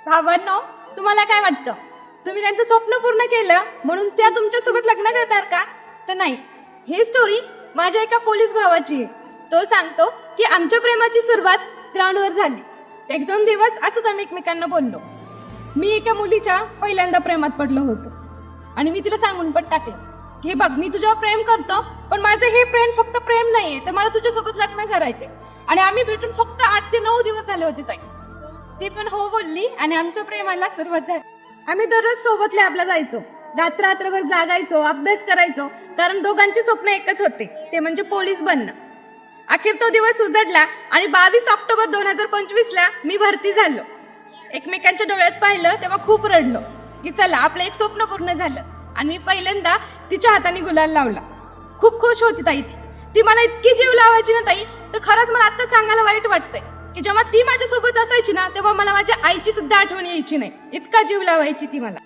भावांनो, तुम्हाला काय वाटतं? तुम्ही त्यांचं स्वप्न पूर्ण केलं म्हणून त्या तुमच्यासोबत लग्न करणार का? तर नाही. ही स्टोरी माझ्या एका पोलीस भावाची आहे. तो सांगतो की आमच्या प्रेमाची सुरुवात ग्राउंडवर झाली. 1-2 दिवस असंच आम्ही एकमेकांना बोललो. मी एका मुलीच्या पहिल्यांदा प्रेमात पडलो होतो आणि मी तिला सांगून पण टाकलं की हे बघ, मी तुझ्यावर प्रेम करतो, पण माझं हे प्रेम फक्त प्रेम नाहीये, तर मला तुझ्यासोबत लग्न करायचे. आणि आम्ही भेटून फक्त 8 ते 9 दिवस झाले होते ताई. ती पण हो बोलली आणि आमच्या प्रेमाला सुरुवात झाली. आम्ही दररोज सोबत लॅबला जायचो, रात्रभर जागायचो, अभ्यास करायचो, कारण दोघांचे स्वप्न एकच होते, ते म्हणजे पोलीस बनणं. अखेर तो दिवस उजडला आणि 22 ऑक्टोबर 2025ला मी भरती झालो. एकमेकांच्या डोळ्यात पाहिलं तेव्हा खूप रडलो की चला, आपलं एक स्वप्न पूर्ण झालं. आणि मी पहिल्यांदा तिच्या हाताने गुलाल लावला. खूप खुश होती ताई ती मला इतकी जीव लावायची ना ताई, तर खरंच मला आता सांगायला वाईट वाटतंय की जेव्हा ती माझ्यासोबत असायची ना, तेव्हा मला माझ्या आईची सुद्धा आठवण यायची नाही, इतका जीव लावायची ती मला.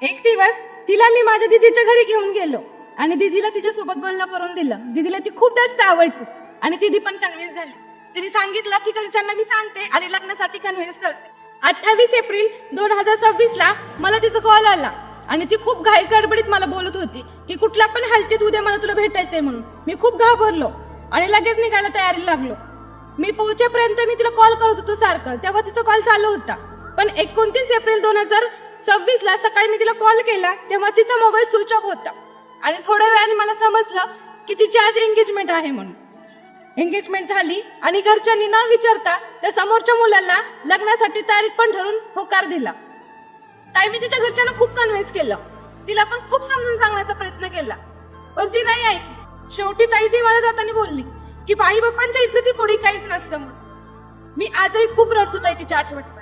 एक दिवस तिला मी माझ्या दीदीच्या घरी घेऊन गेलो आणि दीदीला तिच्यासोबत बोलणं करून दिलं. दीदीला ती खूप जास्त आवडली आणि दीदी पण कन्व्हिन्स झाली. तिने सांगितलं की घरच्यांना मी सांगते आणि लग्नासाठी कन्व्हिन्स करते. 28 एप्रिल 2026ला मला तिचा कॉल आला आणि ती खूप घाई गडबडीत मला बोलत होती की कुठल्या पण हालतीत उद्या मला तुला भेटायचंय म्हणून. मी खूप घाबरलो आणि लगेच निघायला तयारी लागलो. मी पोहोचेपर्यंत मी तिला कॉल करत होतो सारखं, तेव्हा तिचा कॉल चालू होता. पण 29 एप्रिल 2026ला सकाळी मी तिला कॉल केला तेव्हा तिचा मोबाईल स्विच ऑफ होता आणि थोड्या वेळाने मला समजलं की तिची आज एंगेजमेंट आहे म्हणून. एंगेजमेंट झाली आणि घरच्यांनी न विचारता त्या समोरच्या मुलाला लग्नासाठी तारीख पण ठरवून होकार दिला. ताई, मी तिच्या घरच्यांना खूप कन्व्हिन्स केलं, तिला पण खूप समजून सांगण्याचा प्रयत्न केला, पण ती नाही ऐकली. शेवटी ताई ती मला जाताना बोलली की आई बाप्पांच्या इज्जती पुढे काहीच नसतं म्हणून. मी आजही खूप रडतो ताई तिच्या आठवणीत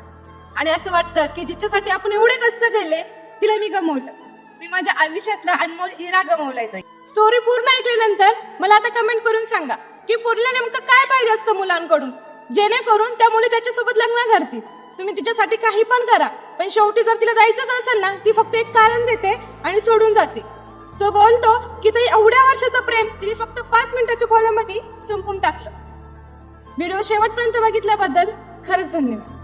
आणि असं वाटतं की जिच्यासाठी आपण एवढे कष्ट केले तिला मी गमावलं. मी माझ्या आयुष्यातला अनमोल हिरा गमावलाय ताई. स्टोरी पूर्ण ऐकल्यानंतर मला आता कमेंट करून सांगा की पूर्ण नेमकं काय पाहिजे असतं मुलांकडून, जेणेकरून त्या मुली त्याच्यासोबत लग्न करतील. तुम्ही तिच्यासाठी काही पण करा, पण शेवटी जर तिला जायचंच असेल ना, ती फक्त एक कारण देते आणि सोडून जाते. तो बोलतो की ते एवढ्या वर्षाचं प्रेम तिने फक्त 5 मिनिटाच्या कॉलमध्ये संपून टाकलं. व्हिडिओ शेवटपर्यंत बघितल्याबद्दल खरंच धन्यवाद.